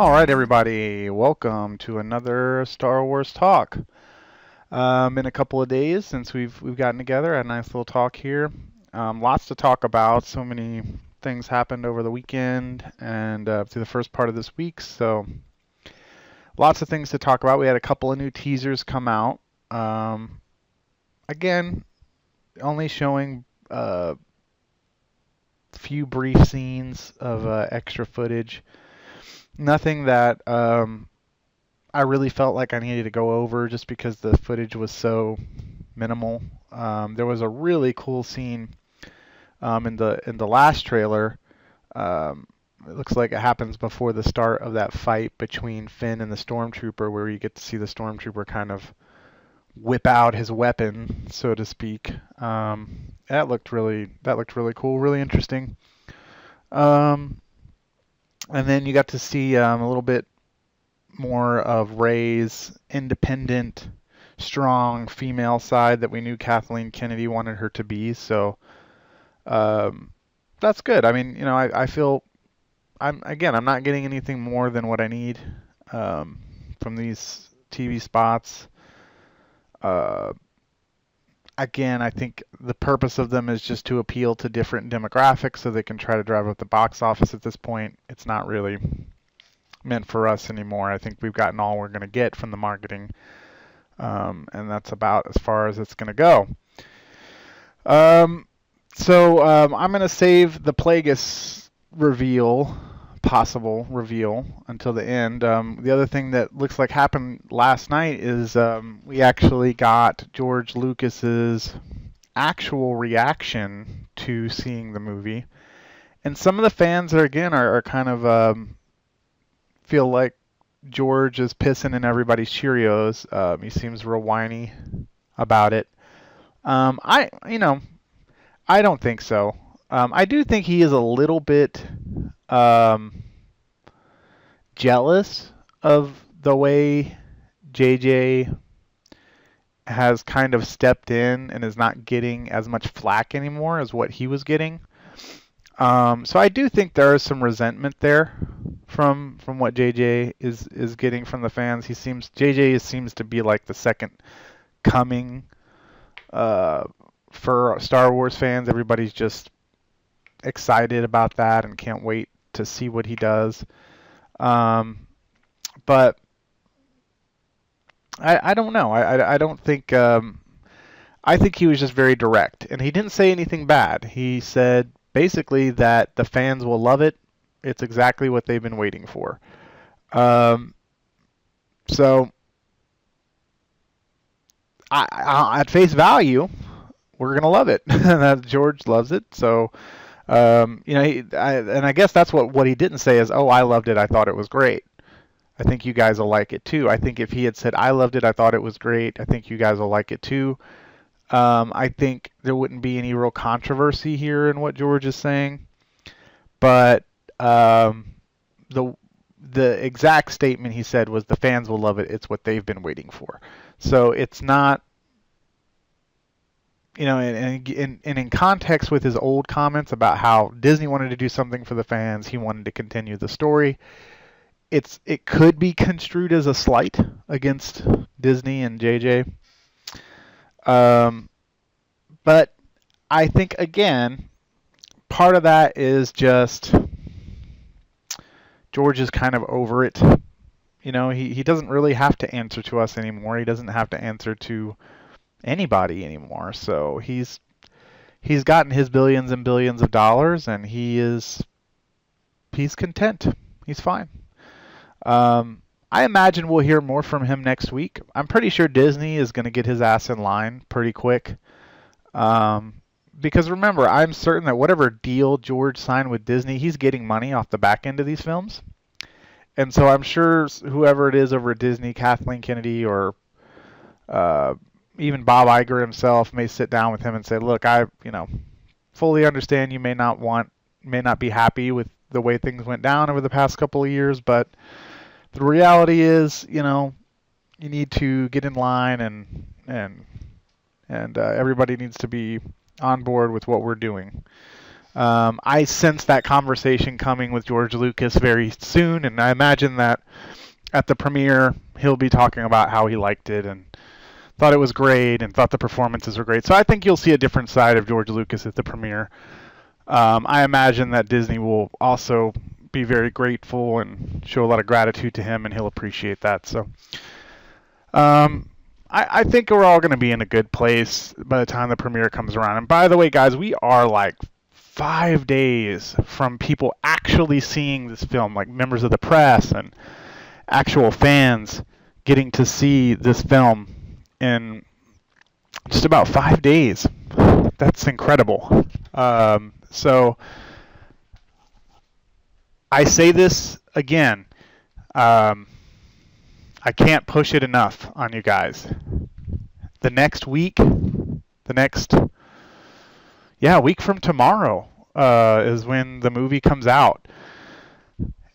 All right, everybody, welcome to another Star Wars talk. Been a couple of days since we've gotten together. Had a nice little talk here. Lots to talk about. So many things happened over the weekend and through the first part of this week. So lots of things to talk about. We had a couple of new teasers come out. Um, Again, only showing few brief scenes of extra footage. Nothing that I really felt like I needed to go over just because the footage was so minimal. There was a really cool scene in the last trailer. Um, it looks like it happens before the start of that fight between Finn and the Stormtrooper, where you get to see the Stormtrooper kind of whip out his weapon, so to speak. That looked really cool, really interesting. Um, and then you got to see a little bit more of Rey's independent, strong female side that we knew Kathleen Kennedy wanted her to be. So um, that's good. I mean, I feel I'm not getting anything more than what I need um, from these TV spots. Uh, Again, I think the purpose of them is just to appeal to different demographics so they can try to drive up the box office at this point. It's not really meant for us anymore. I think we've gotten all we're going to get from the marketing, and that's about as far as it's going to go. Um, so I'm going to save the Plagueis possible reveal, until the end. The other thing that looks like happened last night is we actually got George Lucas's actual reaction to seeing the movie, and some of the fans are kind of feel like George is pissing in everybody's Cheerios. He seems real whiny about it. I don't think so. I do think he is a little bit um, jealous of the way JJ has kind of stepped in and is not getting as much flack anymore as what he was getting. So I do think there is some resentment there from what JJ is getting from the fans. JJ seems to be like the second coming uh, for Star Wars fans. Everybody's just excited about that and can't wait to see what he does. But I don't know. I don't think. I think he was just very direct, and he didn't say anything bad. He said basically that the fans will love it. It's exactly what they've been waiting for. Um, so at face value, we're gonna love it. That George loves it. So and I guess that's what he didn't say is, oh, I loved it. I thought it was great. I think you guys will like it too. I think if he had said, I loved it, I thought it was great, I think you guys will like it too. I think there wouldn't be any real controversy here in what George is saying. But the the exact statement he said was the fans will love it. It's what they've been waiting for. So it's not, and in context with his old comments about how Disney wanted to do something for the fans, he wanted to continue the story. It could be construed as a slight against Disney and JJ. But I think again, part of that is just George is kind of over it. He doesn't really have to answer to us anymore. He doesn't have to answer to anybody anymore. So he's gotten his billions and billions of dollars, and he's content. He's fine. I imagine we'll hear more from him next week. I'm pretty sure Disney is going to get his ass in line pretty quick. Because remember, I'm certain that whatever deal George signed with Disney, he's getting money off the back end of these films. And so I'm sure whoever it is over at Disney, Kathleen Kennedy or even Bob Iger himself, may sit down with him and say, look, I fully understand you may not be happy with the way things went down over the past couple of years, but the reality is, you need to get in line and everybody needs to be on board with what we're doing. I sense that conversation coming with George Lucas very soon, and I imagine that at the premiere he'll be talking about how he liked it and thought it was great and thought the performances were great. So I think you'll see a different side of George Lucas at the premiere. I imagine that Disney will also be very grateful and show a lot of gratitude to him, and he'll appreciate that. So I think we're all going to be in a good place by the time the premiere comes around. And by the way, guys, we are like 5 days from people actually seeing this film, like members of the press and actual fans getting to see this film in just about 5 days. That's incredible. So I say this again. I can't push it enough on you guys. The next week, week from tomorrow is when the movie comes out.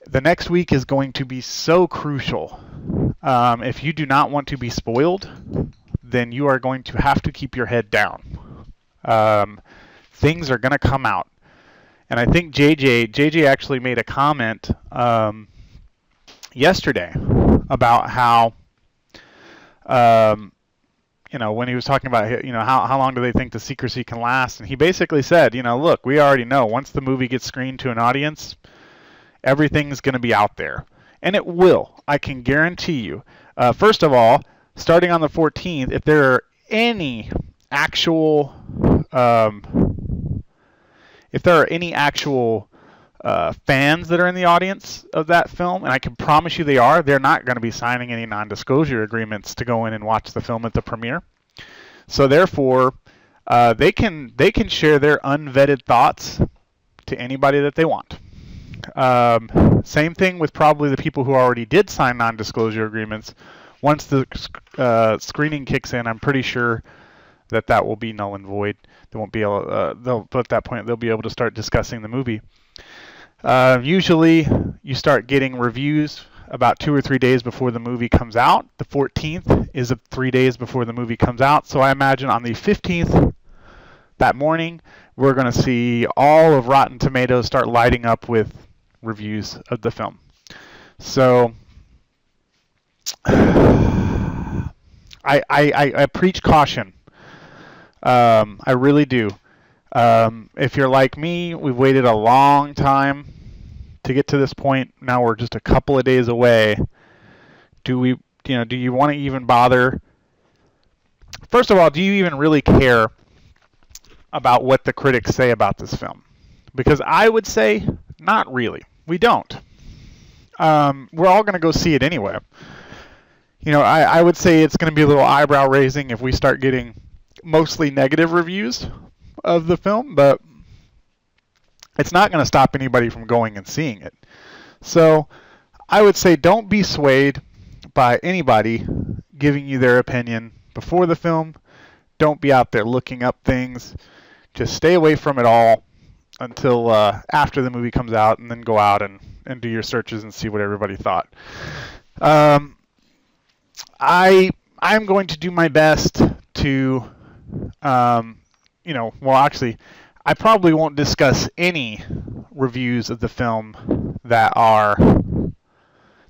The next week is going to be so crucial. If you do not want to be spoiled, then you are going to have to keep your head down. Things are going to come out. And I think JJ actually made a comment yesterday about how, when he was talking about, how long do they think the secrecy can last? And he basically said, look, we already know once the movie gets screened to an audience, everything's going to be out there. And it will. I can guarantee you. First of all, starting on the 14th, if there are any actual fans that are in the audience of that film, and I can promise you they're not going to be signing any non-disclosure agreements to go in and watch the film at the premiere. So therefore, they can share their unvetted thoughts to anybody that they want. Same thing with probably the people who already did sign non-disclosure agreements. Once the screening kicks in, I'm pretty sure that will be null and void. They won't be able. At that point, they'll be able to start discussing the movie. Usually, you start getting reviews about 2 or 3 days before the movie comes out. The 14th is 3 days before the movie comes out. So I imagine on the 15th, that morning, we're going to see all of Rotten Tomatoes start lighting up with reviews of the film. So I preach caution. I really do. If you're like me, we've waited a long time to get to this point. Now we're just a couple of days away. Do you want to even bother? First of all, do you even really care about what the critics say about this film? Because I would say not really. We don't. We're all going to go see it anyway. I would say it's going to be a little eyebrow raising if we start getting mostly negative reviews of the film, but it's not going to stop anybody from going and seeing it. So I would say don't be swayed by anybody giving you their opinion before the film. Don't be out there looking up things. Just stay away from it all until after the movie comes out, and then go out and do your searches and see what everybody thought. I'm going to do my best to, actually, I probably won't discuss any reviews of the film that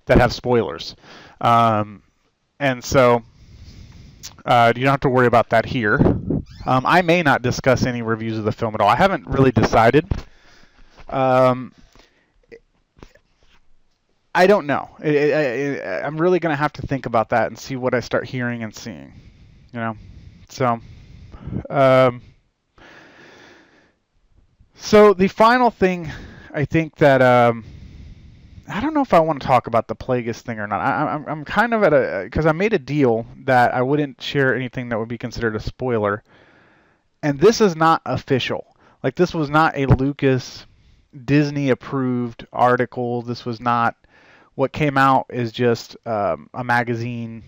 have spoilers. And so you don't have to worry about that here. I may not discuss any reviews of the film at all. I haven't really decided. I don't know. I'm really going to have to think about that and see what I start hearing and seeing. So the final thing, I think that I don't know if I want to talk about the Plagueis thing or not. I'm kind of because I made a deal that I wouldn't share anything that would be considered a spoiler, and this is not official. Like, this was not a Lucas Disney approved article. This was not. What came out is just a magazine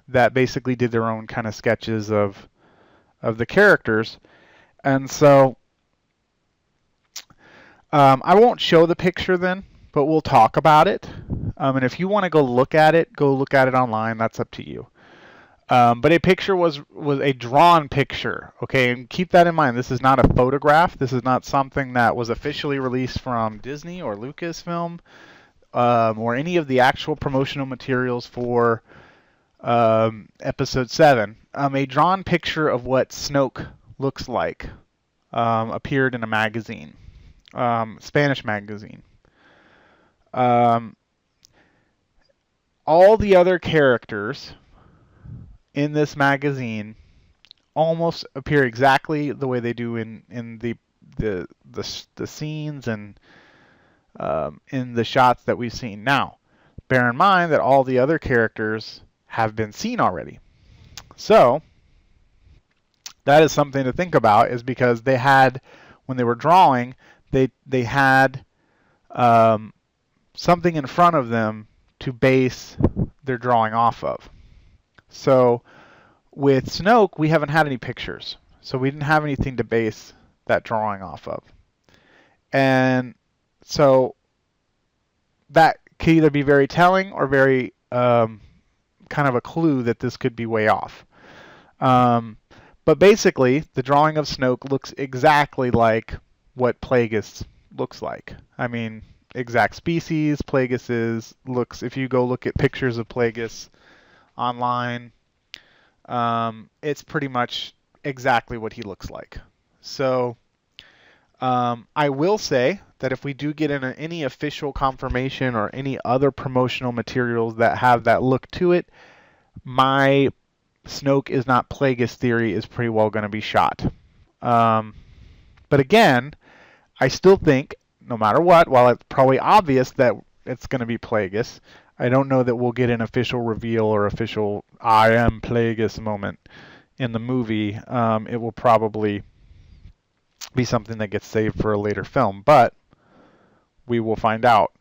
that basically did their own kind of sketches of the characters, and so I won't show the picture then, but we'll talk about it. And if you want to go look at it online. That's up to you. But a picture was a drawn picture. Okay, and keep that in mind. This is not a photograph. This is not something that was officially released from Disney or Lucasfilm, or any of the actual promotional materials for Episode 7. A drawn picture of what Snoke looks like appeared in a magazine, Spanish magazine. All the other characters in this magazine almost appear exactly the way they do in the scenes and in the shots that we've seen. Now, bear in mind that all the other characters have been seen already. So that is something to think about, is because they had, when they were drawing, they had something in front of them to base their drawing off of. So with Snoke, we haven't had any pictures, so we didn't have anything to base that drawing off of. And so that could either be very telling or very kind of a clue that this could be way off. But basically, the drawing of Snoke looks exactly like what Plagueis looks like. I mean, exact species. Plagueis looks, if you go look at pictures of Plagueis online, it's pretty much exactly what he looks like. So I will say that if we do get any official confirmation or any other promotional materials that have that look to it, my Snoke is not Plagueis theory is pretty well going to be shot. But again, I still think, no matter what, while it's probably obvious that it's going to be Plagueis, I don't know that we'll get an official reveal or official I am Plagueis moment in the movie. It will probably be something that gets saved for a later film, but we will find out.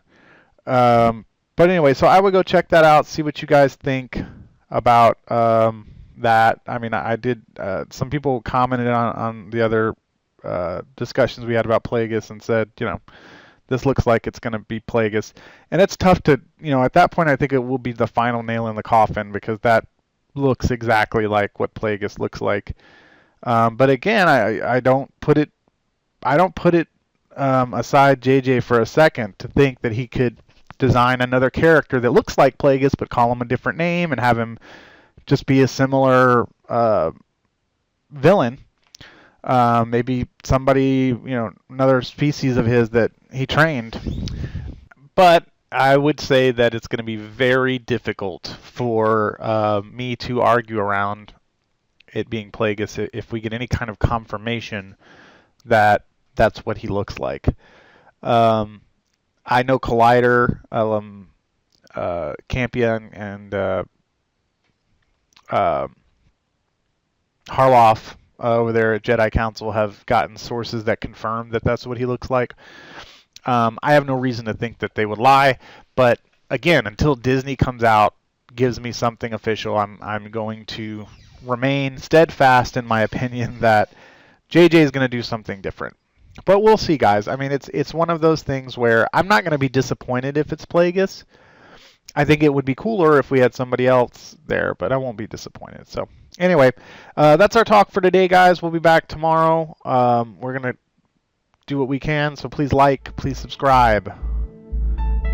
But anyway, so I would go check that out, see what you guys think about that. I mean, I did. Some people commented on the other discussions we had about Plagueis and said, this looks like it's going to be Plagueis. And it's tough to, at that point, I think it will be the final nail in the coffin, because that looks exactly like what Plagueis looks like. But again, I don't put it aside JJ for a second to think that he could design another character that looks like Plagueis but call him a different name and have him just be a similar villain. Maybe somebody, another species of his that he trained. But I would say that it's going to be very difficult for me to argue around it being Plagueis if we get any kind of confirmation that that's what he looks like. I know Collider, Campia, and Harloff over there at Jedi Council have gotten sources that confirm that that's what he looks like. I have no reason to think that they would lie, but again, until Disney comes out, gives me something official, I'm going to remain steadfast in my opinion that JJ is going to do something different. But we'll see, guys. I mean, it's one of those things where I'm not going to be disappointed if it's Plagueis. I think it would be cooler if we had somebody else there, but I won't be disappointed. So anyway, that's our talk for today, guys. We'll be back tomorrow. We're going to do what we can, so please like, please subscribe.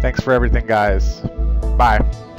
Thanks for everything, guys. Bye.